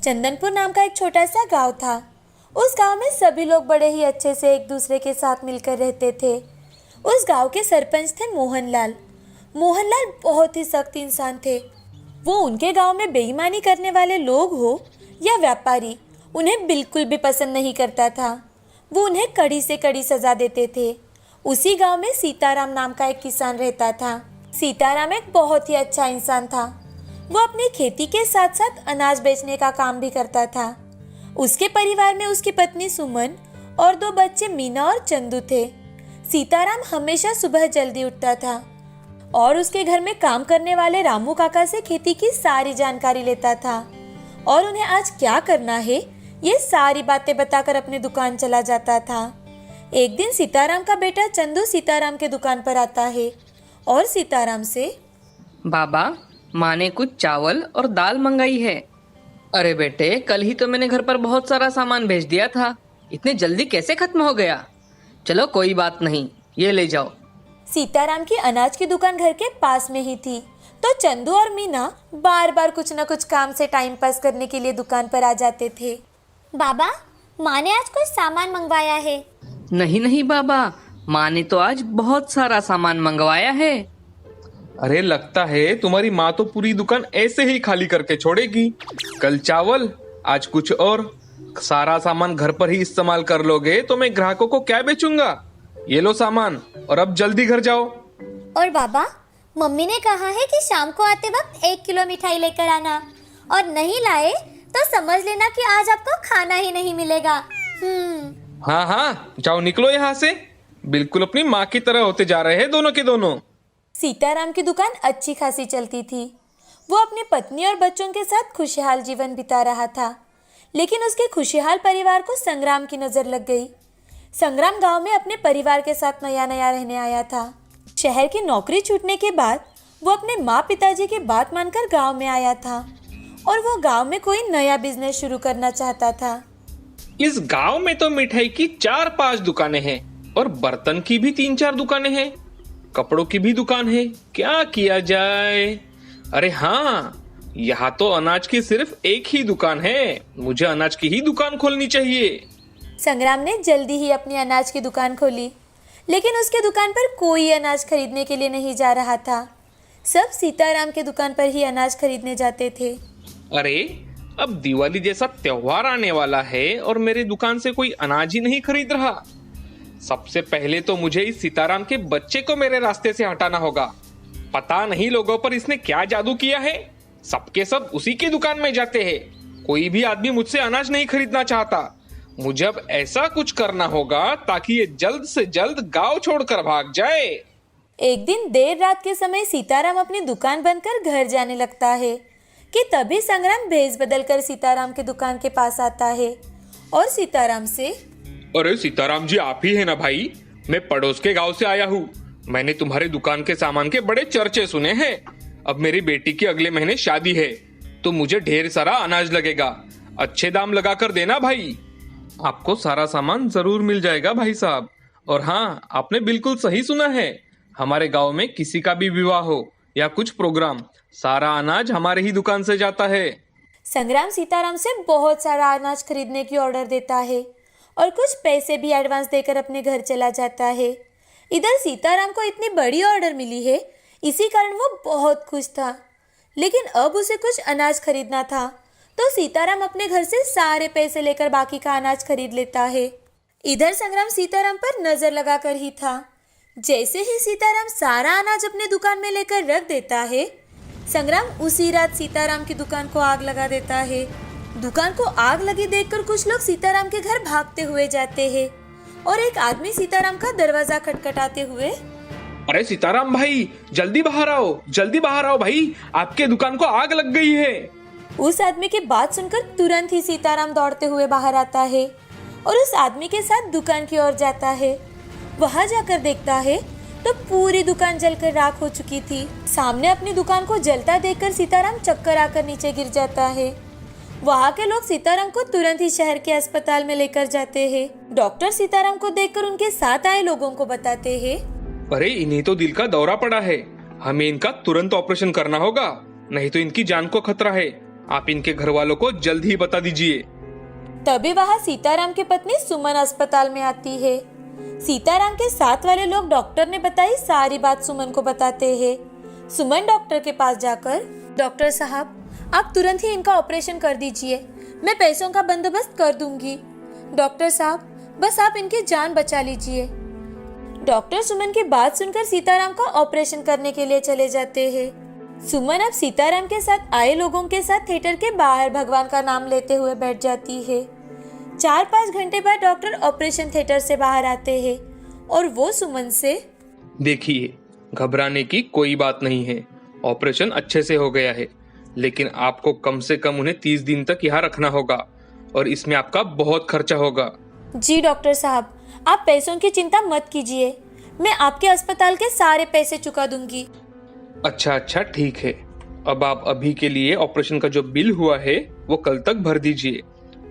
चंदनपुर नाम का एक छोटा सा गांव था। उस गांव में सभी लोग बड़े ही अच्छे से एक दूसरे के साथ मिलकर रहते थे। उस गांव के सरपंच थे मोहनलाल। मोहनलाल बहुत ही सख्त इंसान थे। वो उनके गांव में बेईमानी करने वाले लोग हो या व्यापारी, उन्हें बिल्कुल भी पसंद नहीं करता था। वो उन्हें कड़ी से कड़ी सजा देते थे। उसी गांव में सीताराम नाम का एक किसान रहता था। सीताराम एक बहुत ही अच्छा इंसान था। वो अपनी खेती के साथ साथ अनाज बेचने का काम भी करता था। उसके परिवार में उसकी पत्नी सुमन और 2 बच्चे मीना और चंदू थे। सीताराम हमेशा सुबह जल्दी उठता था और उसके घर में काम करने वाले रामू काका से खेती की सारी जानकारी लेता था और उन्हें आज क्या करना है ये सारी बातें बताकर अपनी दुकान चला जाता था। एक दिन सीताराम का बेटा चंदू सीताराम के दुकान पर आता है और सीताराम से, बाबा, माँ ने कुछ चावल और दाल मंगाई है। अरे बेटे, कल ही तो मैंने घर पर बहुत सारा सामान भेज दिया था, इतने जल्दी कैसे खत्म हो गया? चलो कोई बात नहीं, ये ले जाओ। सीताराम की अनाज की दुकान घर के पास में ही थी, तो चंदू और मीना बार बार कुछ न कुछ काम से टाइम पास करने के लिए दुकान पर आ जाते थे। बाबा, माँ ने आज कुछ सामान मंगवाया है। नहीं नहीं बाबा, माँ ने तो आज बहुत सारा सामान मंगवाया है। अरे लगता है तुम्हारी माँ तो पूरी दुकान ऐसे ही खाली करके छोड़ेगी। कल चावल, आज कुछ और। सारा सामान घर पर ही इस्तेमाल कर लोगे तो मैं ग्राहकों को क्या बेचूंगा। ये लो सामान और अब जल्दी घर जाओ। और बाबा, मम्मी ने कहा है कि शाम को आते वक्त 1 किलो मिठाई लेकर आना, और नहीं लाए तो समझ लेना कि आज आपको खाना ही नहीं मिलेगा। हाँ हाँ, जाओ निकलो यहाँ से। बिल्कुल अपनी माँ की तरह होते जा रहे हैं दोनों के दोनों। सीताराम की दुकान अच्छी खासी चलती थी। वो अपनी पत्नी और बच्चों के साथ खुशहाल जीवन बिता रहा था, लेकिन उसके खुशहाल परिवार को संग्राम की नजर लग गई। संग्राम गांव में अपने परिवार के साथ नया नया रहने आया था। शहर की नौकरी छूटने के बाद वो अपने माँ पिताजी की बात मानकर गांव में आया था और वो गांव में कोई नया बिजनेस शुरू करना चाहता था। इस गांव में तो मिठाई की 4-5 दुकानें हैं और बर्तन की भी 3-4 दुकानें हैं, कपड़ों की भी दुकान है। क्या किया जाए? अरे हाँ, यहाँ तो अनाज की सिर्फ एक ही दुकान है। मुझे अनाज की ही दुकान खोलनी चाहिए। संग्राम ने जल्दी ही अपनी अनाज की दुकान खोली, लेकिन उसके दुकान पर कोई अनाज खरीदने के लिए नहीं जा रहा था। सब सीताराम के दुकान पर ही अनाज खरीदने जाते थे। अरे, अब दिवाली जैसा त्योहार आने वाला है और मेरे दुकान से कोई अनाज ही नहीं खरीद रहा। सबसे पहले तो मुझे इस सीताराम के बच्चे को मेरे रास्ते से हटाना होगा। पता नहीं लोगों पर इसने क्या जादू किया है, सबके सब उसी की दुकान में जाते हैं। कोई भी आदमी मुझसे अनाज नहीं खरीदना चाहता। मुझे अब ऐसा कुछ करना होगा ताकि ये जल्द से जल्द गांव छोड़कर भाग जाए। एक दिन देर रात के समय सीताराम अपनी दुकान बंद कर घर जाने लगता है कि तभी संग्राम भेष बदलकर सीताराम की दुकान के पास आता है और सीताराम से, अरे सीताराम जी, आप ही है ना भाई? मैं पड़ोस के गांव से आया हूँ। मैंने तुम्हारे दुकान के सामान के बड़े चर्चे सुने हैं। अब मेरी बेटी की अगले महीने शादी है तो मुझे ढेर सारा अनाज लगेगा। अच्छे दाम लगा कर देना भाई। आपको सारा सामान जरूर मिल जाएगा भाई साहब। और हाँ, आपने बिल्कुल सही सुना है। हमारे गांव में किसी का भी विवाह हो या कुछ प्रोग्राम, सारा अनाज हमारे ही दुकान से जाता है। संग्राम सीताराम से बहुत सारा अनाज खरीदने की ऑर्डर देता है और कुछ पैसे भी एडवांस देकर अपने घर चला जाता है। इधर सीताराम को इतनी बड़ी ऑर्डर मिली है, इसी कारण वो बहुत खुश था। लेकिन अब उसे कुछ अनाज खरीदना था, तो सीताराम अपने घर से सारे पैसे लेकर बाकी का अनाज खरीद लेता है। इधर संग्राम सीताराम पर नजर लगाकर ही था। जैसे ही सीताराम सारा अनाज अपने दुकान में लेकर रख देता है, संग्राम उसी रात सीताराम की दुकान को आग लगा देता है। दुकान को आग लगी देखकर कुछ लोग सीताराम के घर भागते हुए जाते हैं और एक आदमी सीताराम का दरवाजा खटखटाते हुए, अरे सीताराम भाई, जल्दी बाहर आओ, जल्दी बाहर आओ भाई, आपके दुकान को आग लग गई है। उस आदमी की बात सुनकर तुरंत ही सीताराम दौड़ते हुए बाहर आता है और उस आदमी के साथ दुकान की ओर जाता है। वहां जाकर देखता है तो पूरी दुकान जलकर राख हो चुकी थी। सामने अपनी दुकान को जलता देखकर सीताराम चक्कर आकर नीचे गिर जाता है। वहाँ के लोग सीताराम को तुरंत ही शहर के अस्पताल में लेकर जाते हैं। डॉक्टर सीताराम को देखकर उनके साथ आए लोगों को बताते हैं, अरे इन्हें तो दिल का दौरा पड़ा है, हमें इनका तुरंत ऑपरेशन करना होगा, नहीं तो इनकी जान को खतरा है। आप इनके घर वालों को जल्द ही बता दीजिए। तभी वहाँ सीताराम की पत्नी सुमन अस्पताल में आती है। सीताराम के साथ वाले लोग डॉक्टर ने बताई सारी बात सुमन को बताते हैं। सुमन डॉक्टर के पास जाकर, डॉक्टर साहब आप तुरंत ही इनका ऑपरेशन कर दीजिए, मैं पैसों का बंदोबस्त कर दूंगी। डॉक्टर साहब बस आप इनकी जान बचा लीजिए। डॉक्टर सुमन की बात सुनकर सीताराम का ऑपरेशन करने के लिए चले जाते हैं। सुमन अब सीताराम के साथ आए लोगों के साथ थिएटर के बाहर भगवान का नाम लेते हुए बैठ जाती है। 4-5 घंटे बाद डॉक्टर ऑपरेशन थिएटर से बाहर आते हैं और वो सुमन से, देखिए घबराने की कोई बात नहीं है, ऑपरेशन अच्छे से हो गया है, लेकिन आपको कम से कम उन्हें 30 दिन तक यहाँ रखना होगा और इसमें आपका बहुत खर्चा होगा। जी डॉक्टर साहब आप पैसों की चिंता मत कीजिए, मैं आपके अस्पताल के सारे पैसे चुका दूंगी। अच्छा ठीक है, अब आप अभी के लिए ऑपरेशन का जो बिल हुआ है वो कल तक भर दीजिए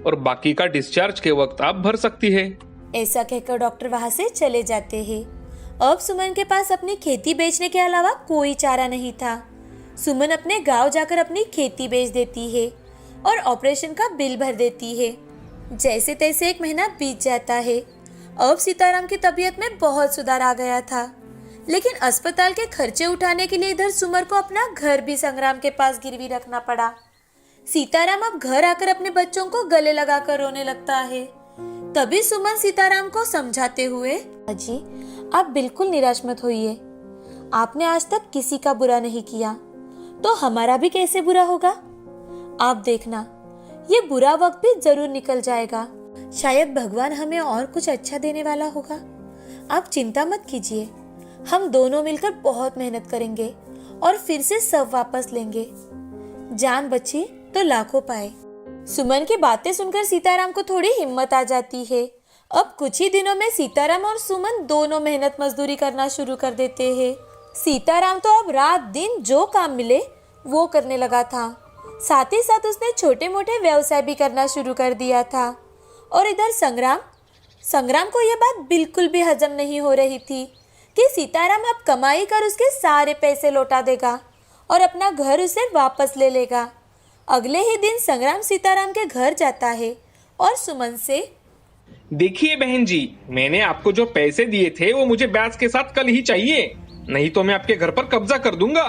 और बाकी का डिस्चार्ज के वक्त आप भर सकती है। ऐसा कहकर डॉक्टर वहां से चले जाते हैं। अब सुमन के पास अपनी खेती बेचने के अलावा कोई चारा नहीं था। सुमन अपने गांव जाकर अपनी खेती बेच देती है और ऑपरेशन का बिल भर देती है। जैसे तैसे 1 महीना बीत जाता है। अब सीताराम की तबीयत में बहुत सुधार आ गया था, लेकिन अस्पताल के खर्चे उठाने के लिए इधर सुमन को अपना घर भी संग्राम के पास गिरवी रखना पड़ा। सीताराम अब घर आकर अपने बच्चों को गले लगाकर रोने लगता है। तभी सुमन सीताराम को समझाते हुए, अजी आप बिल्कुल निराश मत होइए, आपने आज तक किसी का बुरा नहीं किया तो हमारा भी कैसे बुरा होगा। आप देखना ये बुरा वक्त भी जरूर निकल जाएगा, शायद भगवान हमें और कुछ अच्छा देने वाला होगा। आप चिंता मत कीजिए, हम दोनों मिलकर बहुत मेहनत करेंगे और फिर से सब वापस लेंगे। जान बची तो लाखों पाए। सुमन की बातें सुनकर सीताराम को थोड़ी हिम्मत आ जाती है। अब कुछ ही दिनों में सीताराम और सुमन दोनों मेहनत मजदूरी करना शुरू कर देते हैं। सीताराम तो अब रात दिन जो काम मिले वो करने लगा था। साथ ही साथ उसने छोटे मोटे व्यवसाय भी करना शुरू कर दिया था। और इधर संग्राम को यह बात बिल्कुल भी हजम नहीं हो रही थी कि सीताराम अब कमाई कर उसके सारे पैसे लौटा देगा और अपना घर उसे वापस ले लेगा। अगले ही दिन संग्राम सीताराम के घर जाता है और सुमन से, देखिए बहन जी, मैंने आपको जो पैसे दिए थे वो मुझे ब्याज के साथ कल ही चाहिए, नहीं तो मैं आपके घर पर कब्जा कर दूंगा।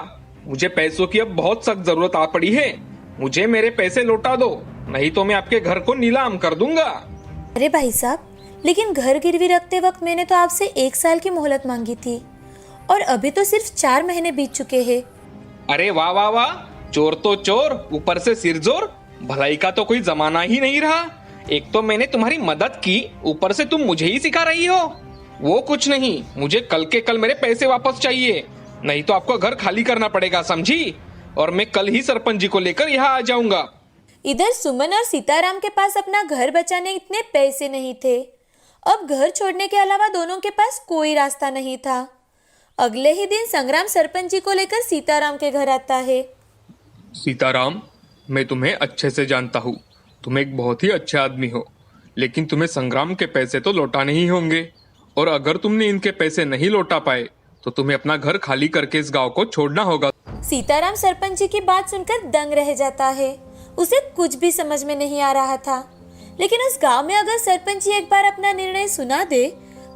मुझे पैसों की अब बहुत सख्त जरूरत आ पड़ी है, मुझे मेरे पैसे लौटा दो, नहीं तो मैं आपके घर को नीलाम कर दूंगा। अरे भाई साहब, लेकिन घर गिरवी रखते वक्त मैंने तो आपसे 1 साल की मोहलत मांगी थी और अभी तो सिर्फ 4 महीने बीत चुके हैं। अरे वाह वाह वाह, चोर तो चोर, ऊपर से सिरजोर, भलाई का तो कोई जमाना ही नहीं रहा। एक तो मैंने तुम्हारी मदद की, ऊपर से तुम मुझे ही सिखा रही हो। वो कुछ नहीं, मुझे कल के कल मेरे पैसे वापस चाहिए, नहीं तो आपको घर खाली करना पड़ेगा, समझी? और मैं कल ही सरपंच जी को लेकर यहाँ आ जाऊंगा। इधर सुमन और सीताराम के पास अपना घर बचाने इतने पैसे नहीं थे। अब घर छोड़ने के अलावा दोनों के पास कोई रास्ता नहीं था। अगले ही दिन संग्राम सरपंच जी को लेकर सीताराम के घर आता है। सीताराम, मैं तुम्हें अच्छे से जानता हूँ, तुम एक बहुत ही अच्छे आदमी हो, लेकिन तुम्हें संग्राम के पैसे तो लौटाने ही होंगे, और अगर तुमने इनके पैसे नहीं लौटा पाए तो तुम्हें अपना घर खाली करके इस गांव को छोड़ना होगा। सीताराम सरपंच जी की बात सुनकर दंग रह जाता है। उसे कुछ भी समझ में नहीं आ रहा था, लेकिन उस गांव में अगर सरपंच जी एक बार अपना निर्णय सुना दे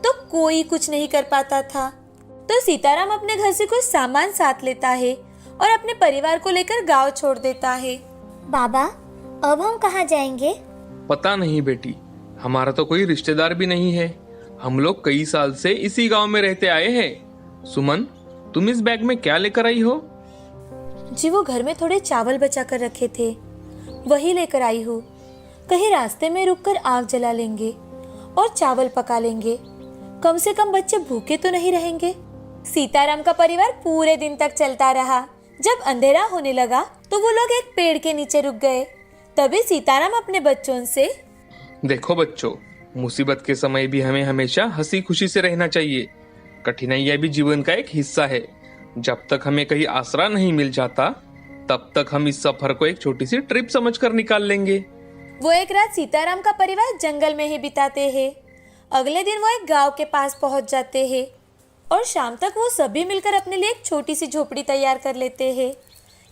तो कोई कुछ नहीं कर पाता था। तो सीताराम अपने घर से कुछ सामान साथ लेता है और अपने परिवार को लेकर गांव छोड़ देता है। बाबा अब हम कहाँ जाएंगे? पता नहीं बेटी, हमारा तो कोई रिश्तेदार भी नहीं है, हम लोग कई साल से इसी गांव में रहते आए हैं। सुमन, तुम इस बैग में क्या लेकर आई हो? जी वो घर में थोड़े चावल बचा कर रखे थे, वही लेकर आई हूँ। कहीं रास्ते में रुककर आग जला लेंगे और चावल पका लेंगे, कम से कम बच्चे भूखे तो नहीं रहेंगे। सीताराम का परिवार पूरे दिन तक चलता रहा। जब अंधेरा होने लगा तो वो लोग एक पेड़ के नीचे रुक गए। तभी सीताराम अपने बच्चों से, देखो बच्चों, मुसीबत के समय भी हमें हमेशा हंसी खुशी से रहना चाहिए। कठिनाइयां भी जीवन का एक हिस्सा है। जब तक हमें कहीं आसरा नहीं मिल जाता तब तक हम इस सफर को एक छोटी सी ट्रिप समझकर निकाल लेंगे। वो एक रात सीताराम का परिवार जंगल में ही बिताते हैं। अगले दिन वो एक गांव के पास पहुंच जाते हैं और शाम तक वो सभी मिलकर अपने लिए एक छोटी सी झोपड़ी तैयार कर लेते हैं।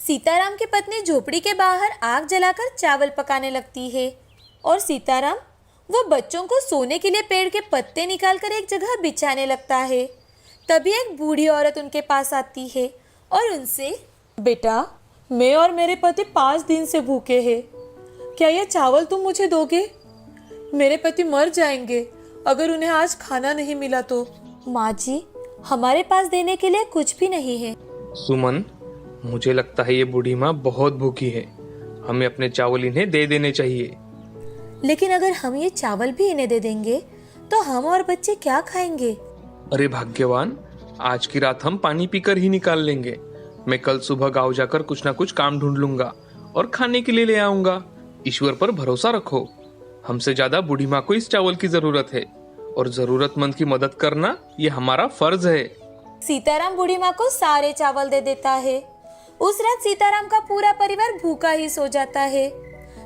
सीताराम की पत्नी झोपड़ी के बाहर आग जलाकर चावल पकाने लगती है और सीताराम वो बच्चों को सोने के लिए पेड़ के पत्ते निकालकर एक जगह बिछाने लगता है। तभी एक बूढ़ी औरत उनके पास आती है और उनसे, बेटा, मैं और मेरे पति 5 दिन से भूखे हैं, क्या ये चावल तुम मुझे दोगे? मेरे पति मर जाएंगे अगर उन्हें आज खाना नहीं मिला तो। माँ जी, हमारे पास देने के लिए कुछ भी नहीं है। सुमन, मुझे लगता है ये बूढ़ी माँ बहुत भूखी है, हमें अपने चावल इन्हें दे देने चाहिए। लेकिन अगर हम ये चावल भी इन्हें दे देंगे तो हम और बच्चे क्या खाएंगे? अरे भाग्यवान, आज की रात हम पानी पीकर ही निकाल लेंगे। मैं कल सुबह गांव जाकर कुछ ना कुछ काम ढूंढ लूंगा और खाने के लिए ले आऊंगा। ईश्वर पर भरोसा रखो, हमसे ज्यादा बूढ़ी माँ को इस चावल की जरूरत है और जरूरतमंद की मदद करना ये हमारा फर्ज है। सीताराम बूढ़ी माँ को सारे चावल दे देता है। उस रात सीताराम का पूरा परिवार भूखा ही सो जाता है।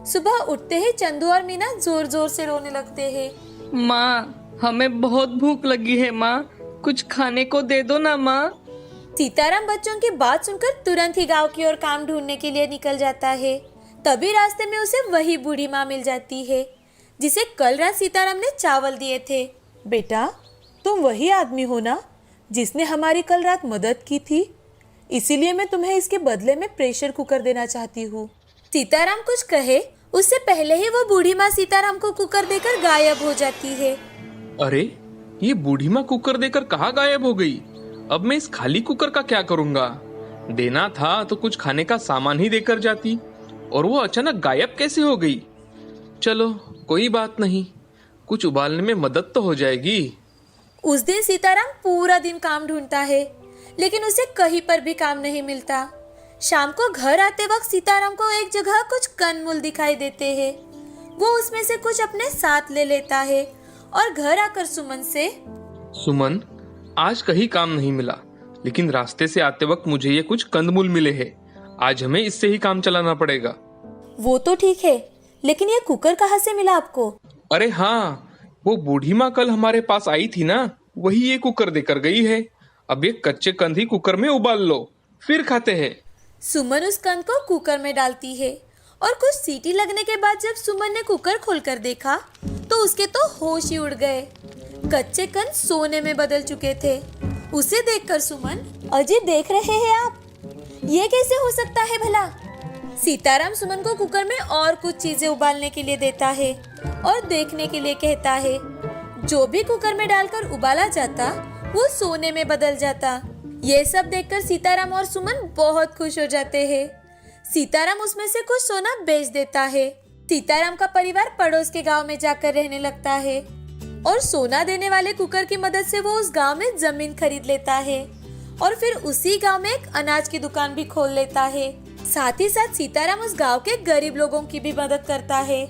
सुबह उठते ही चंदू और मीना जोर जोर से रोने लगते हैं। माँ, हमें बहुत भूख लगी है माँ, कुछ खाने को दे दो ना माँ। सीताराम बच्चों की बात सुनकर तुरंत ही गांव की ओर काम ढूंढने के लिए निकल जाता है। तभी रास्ते में उसे वही बूढ़ी माँ मिल जाती है जिसे कल रात सीताराम ने चावल दिए थे। बेटा, तुम वही आदमी हो ना जिसने हमारी कल रात मदद की थी? इसीलिए मैं तुम्हें इसके बदले में प्रेशर कुकर देना चाहती हूँ। सीताराम कुछ कहे उससे पहले ही वो बूढ़ी माँ सीताराम को कुकर देकर गायब हो जाती है। अरे, ये बूढ़ी माँ कुकर देकर कहाँ गायब हो गई? अब मैं इस खाली कुकर का क्या करूंगा? देना था तो कुछ खाने का सामान ही देकर जाती, और वो अचानक गायब कैसे हो गई? चलो कोई बात नहीं, कुछ उबालने में मदद तो हो जाएगी। उस दिन सीताराम पूरा दिन काम ढूंढता है लेकिन उसे कहीं पर भी काम नहीं मिलता। शाम को घर आते वक्त सीताराम को एक जगह कुछ कंदमूल दिखाई देते हैं। वो उसमें से कुछ अपने साथ ले लेता है और घर आकर सुमन से, सुमन, आज कहीं काम नहीं मिला, लेकिन रास्ते से आते वक्त मुझे ये कुछ कंदमूल मिले हैं। आज हमें इससे ही काम चलाना पड़ेगा। वो तो ठीक है, लेकिन ये कुकर कहाँ से मिला आपको? अरे हाँ, वो बूढ़ी माँ कल हमारे पास आई थी ना, वही ये कुकर देकर गई है। अब ये कच्चे कंद ही कुकर में उबाल लो, फिर खाते हैं। सुमन उस कंद को कुकर में डालती है और कुछ सीटी लगने के बाद जब सुमन ने कुकर खोलकर देखा तो उसके तो होश ही उड़ गए। कच्चे कंद सोने में बदल चुके थे। उसे देखकर सुमन, अजी देख रहे हैं आप, ये कैसे हो सकता है भला? सीताराम सुमन को कुकर में और कुछ चीजें उबालने के लिए देता है और देखने के लिए कहता है। जो भी कुकर में डालकर उबाला जाता वो सोने में बदल जाता। ये सब देखकर सीताराम और सुमन बहुत खुश हो जाते हैं। सीताराम उसमें से कुछ सोना बेच देता है। सीताराम का परिवार पड़ोस के गांव में जाकर रहने लगता है और सोना देने वाले कुकर की मदद से वो उस गांव में जमीन खरीद लेता है और फिर उसी गांव में एक अनाज की दुकान भी खोल लेता है। साथ ही साथ सीताराम उस गांव के गरीब लोगों की भी मदद करता है।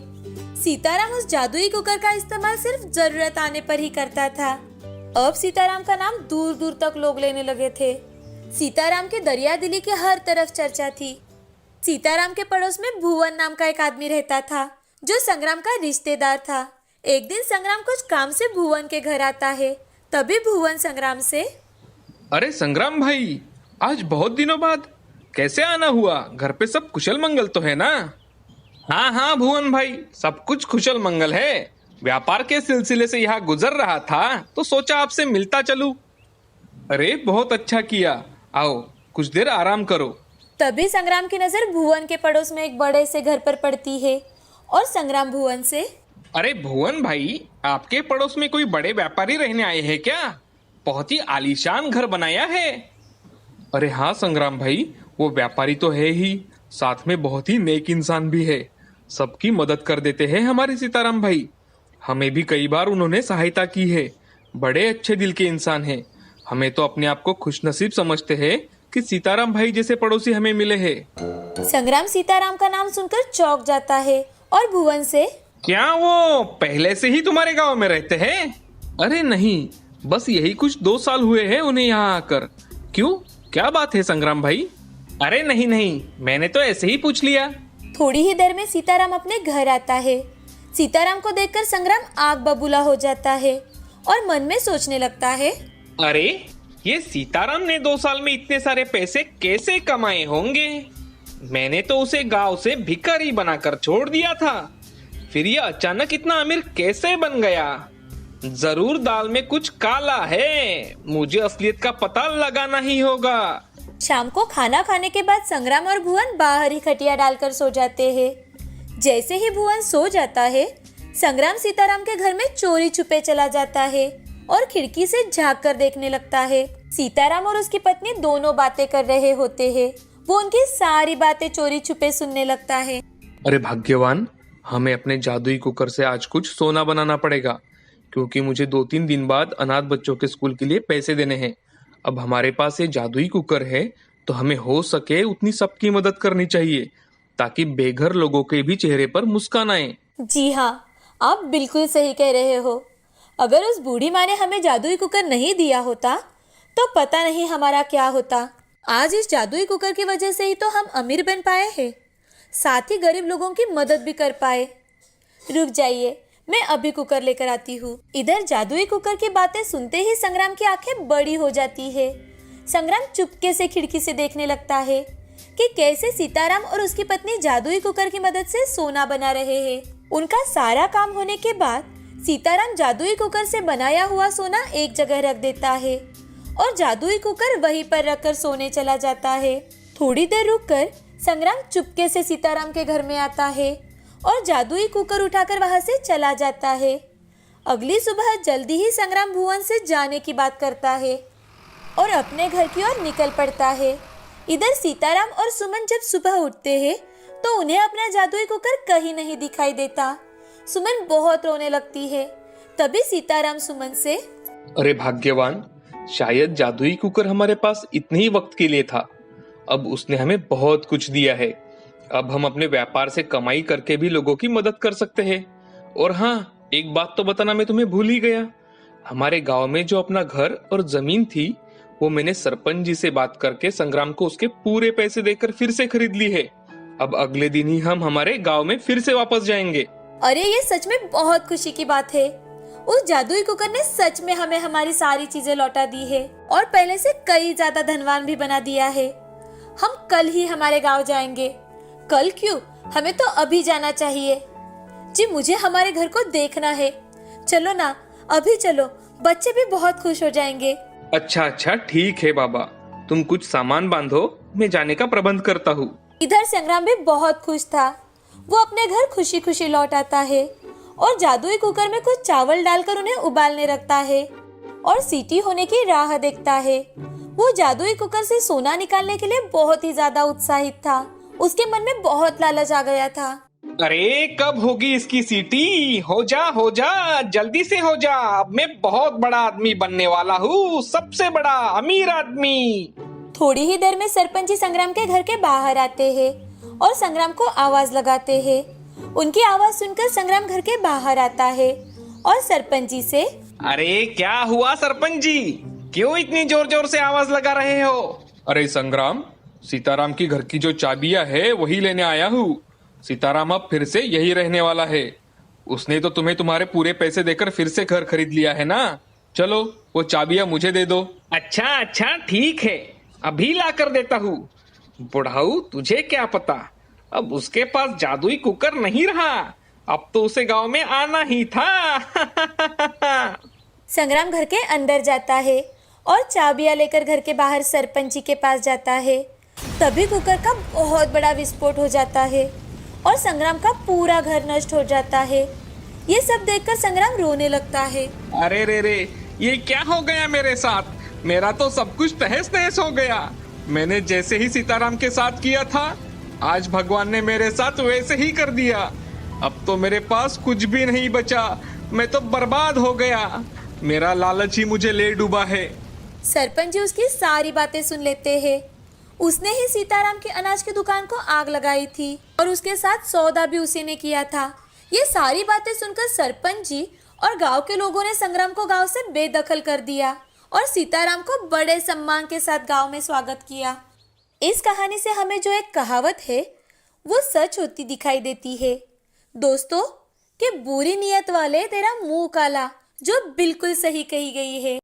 सीताराम उस जादुई कुकर का इस्तेमाल सिर्फ जरूरत आने पर ही करता था। अब सीताराम का नाम दूर दूर तक लोग लेने लगे थे। सीताराम के दरियादिली की हर तरफ चर्चा थी। सीताराम के पड़ोस में भुवन नाम का एक आदमी रहता था जो संग्राम का रिश्तेदार था। एक दिन संग्राम कुछ काम से भुवन के घर आता है। तभी भुवन संग्राम से, अरे संग्राम भाई, आज बहुत दिनों बाद कैसे आना हुआ? घर पे सब कुशल मंगल तो है ना? हाँ हाँ भुवन भाई, सब कुछ कुशल मंगल है। व्यापार के सिलसिले से यहाँ गुजर रहा था तो सोचा आपसे मिलता चलूं। अरे बहुत अच्छा किया, आओ कुछ देर आराम करो। तभी संग्राम की नजर भुवन के पड़ोस में एक बड़े से घर पर पड़ती है और संग्राम भुवन से, अरे भुवन भाई, आपके पड़ोस में कोई बड़े व्यापारी रहने आए हैं क्या? बहुत ही आलीशान घर बनाया है। अरे हाँ संग्राम भाई, वो व्यापारी तो है ही, साथ में बहुत ही नेक इंसान भी है। सबकी मदद कर देते हैं हमारे सीताराम भाई। हमें भी कई बार उन्होंने सहायता की है। बड़े अच्छे दिल के इंसान हैं। हमें तो अपने आप को खुशनसीब समझते हैं कि सीताराम भाई जैसे पड़ोसी हमें मिले हैं। संग्राम सीताराम का नाम सुनकर चौंक जाता है और भुवन से, क्या वो पहले से ही तुम्हारे गांव में रहते हैं? अरे नहीं, बस यही कुछ 2 साल हुए हैं उन्हें यहाँ आकर। क्यों, क्या बात है संग्राम भाई? अरे नहीं नहीं, मैंने तो ऐसे ही पूछ लिया। थोड़ी ही देर में सीताराम अपने घर आता है। सीताराम को देखकर संग्राम आग बबूला हो जाता है और मन में सोचने लगता है, अरे ये सीताराम ने 2 साल में इतने सारे पैसे कैसे कमाए होंगे? मैंने तो उसे गांव से भिखारी बनाकर छोड़ दिया था, फिर ये अचानक इतना अमीर कैसे बन गया? जरूर दाल में कुछ काला है, मुझे असलियत का पता लगाना ही होगा। शाम को खाना खाने के बाद संग्राम और भुवन बाहर ही खटिया डालकर सो जाते हैं। जैसे ही भुवन सो जाता है, संग्राम सीताराम के घर में चोरी छुपे चला जाता है और खिड़की से झांक कर देखने लगता है। सीताराम और उसकी पत्नी दोनों बातें कर रहे होते हैं। वो उनकी सारी बातें चोरी छुपे सुनने लगता है। अरे भाग्यवान, हमें अपने जादुई कुकर से आज कुछ सोना बनाना पड़ेगा, क्योंकि मुझे 2-3 दिन बाद अनाथ बच्चों के स्कूल के लिए पैसे देने हैं। अब हमारे पास ये जादुई कुकर है, तो हमें हो सके उतनी सबकी मदद करनी चाहिए, ताकि बेघर लोगों के भी चेहरे पर मुस्कान आए। जी हाँ, आप बिल्कुल सही कह रहे हो। अगर उस बूढ़ी माँ ने हमें जादुई कुकर नहीं दिया होता तो पता नहीं हमारा क्या होता। आज इस जादुई कुकर की वजह से ही तो हम अमीर बन पाए हैं, साथ ही गरीब लोगों की मदद भी कर पाए। रुक जाइए, मैं अभी कुकर लेकर आती हूँ। इधर जादुई कुकर की बातें सुनते ही संग्राम की आंखें बड़ी हो जाती है। संग्राम चुपके से खिड़की से देखने लगता है कि कैसे सीताराम और उसकी पत्नी जादुई कुकर की मदद से सोना बना रहे हैं। उनका सारा काम होने के बाद सीताराम जादुई कुकर से बनाया हुआ सोना एक जगह रख देता है और जादुई कुकर वहीं पर रखकर सोने चला जाता है। थोड़ी देर रुककर संग्राम चुपके से सीताराम के घर में आता है और जादुई कुकर उठाकर वहां से चला जाता है। अगली सुबह जल्दी ही संग्राम भुवन से जाने की बात करता है और अपने घर की ओर निकल पड़ता है। इधर सीताराम और सुमन जब सुबह उठते हैं तो उन्हें अपना जादुई कुकर कहीं नहीं दिखाई देता। सुमन बहुत रोने लगती है। तभी सीताराम सुमन से, अरे भाग्यवान, शायद जादुई कुकर हमारे पास इतने ही वक्त के लिए था। अब उसने हमें बहुत कुछ दिया है। अब हम अपने व्यापार से कमाई करके भी लोगों की मदद कर सकते हैं। और हाँ, एक बात तो बताना मैं तुम्हें भूल ही गया। हमारे गांव में जो अपना घर और जमीन थी, वो मैंने सरपंच जी से बात करके संग्राम को उसके पूरे पैसे देकर फिर से खरीद ली है। अब अगले दिन ही हम हमारे गांव में फिर से वापस जाएंगे। अरे ये सच में बहुत खुशी की बात है। उस जादुई कुकर ने सच में हमें हमारी सारी चीजें लौटा दी है और पहले से कई ज्यादा धनवान भी बना दिया है। हम कल ही हमारे गांव जाएंगे। कल क्यों, हमें तो अभी जाना चाहिए। जी, मुझे हमारे घर को देखना है। चलो ना, अभी चलो, बच्चे भी बहुत खुश हो जाएंगे। अच्छा, ठीक है बाबा, तुम कुछ सामान बांधो, मैं जाने का प्रबंध करता हूँ। इधर संग्राम भी बहुत खुश था। वो अपने घर खुशी खुशी लौट आता है और जादुई कुकर में कुछ चावल डालकर उन्हें उबालने रखता है और सीटी होने की राह देखता है। वो जादुई कुकर से सोना निकालने के लिए बहुत ही ज्यादा उत्साहित था। उसके मन में बहुत लालच आ गया था। अरे कब होगी इसकी सीटी? हो जा, जल्दी से हो जा। अब मैं बहुत बड़ा आदमी बनने वाला हूँ, सबसे बड़ा अमीर आदमी। थोड़ी ही देर में सरपंच जी संग्राम के घर के बाहर आते हैं और संग्राम को आवाज लगाते हैं। उनकी आवाज सुनकर संग्राम घर के बाहर आता है और सरपंच जी से, अरे क्या हुआ सरपंच जी, क्यों इतनी जोर जोर से आवाज लगा रहे हो? अरे संग्राम, सीताराम की घर की जो चाबियां है वही लेने आया हूँ। सीताराम अब फिर से यही रहने वाला है। उसने तो तुम्हें तुम्हारे पूरे पैसे देकर फिर से घर खरीद लिया है ना। चलो वो चाबियां मुझे दे दो। अच्छा ठीक है, अभी ला कर देता हूँ। बुढ़ाऊ, तुझे क्या पता, अब उसके पास जादुई कुकर नहीं रहा, अब तो उसे गांव में आना ही था। संग्राम घर के अंदर जाता है और चाबियां लेकर घर के बाहर सरपंच जी के पास जाता है। तभी कुकर का बहुत बड़ा विस्फोट हो जाता है और संग्राम का पूरा घर नष्ट हो जाता है। ये सब देखकर संग्राम रोने लगता है। अरे रे, ये क्या हो गया मेरे साथ? मेरा तो सब कुछ तहस नहस हो गया। मैंने जैसे ही सीताराम के साथ किया था, आज भगवान ने मेरे साथ वैसे ही कर दिया। अब तो मेरे पास कुछ भी नहीं बचा, मैं तो बर्बाद हो गया। मेरा लालच ही मुझे ले डूबा है। सरपंच जी उसकी सारी बातें सुन लेते हैं। उसने ही सीताराम की अनाज की दुकान को आग लगाई थी और उसके साथ सौदा भी उसी ने किया था। ये सारी बातें सुनकर सरपंच जी और गांव के लोगों ने संग्राम को गांव से बेदखल कर दिया और सीताराम को बड़े सम्मान के साथ गांव में स्वागत किया। इस कहानी से हमें जो एक कहावत है वो सच होती दिखाई देती है दोस्तों, कि बुरी नीयत वाले तेरा मुंह काला, जो बिल्कुल सही कही गई है।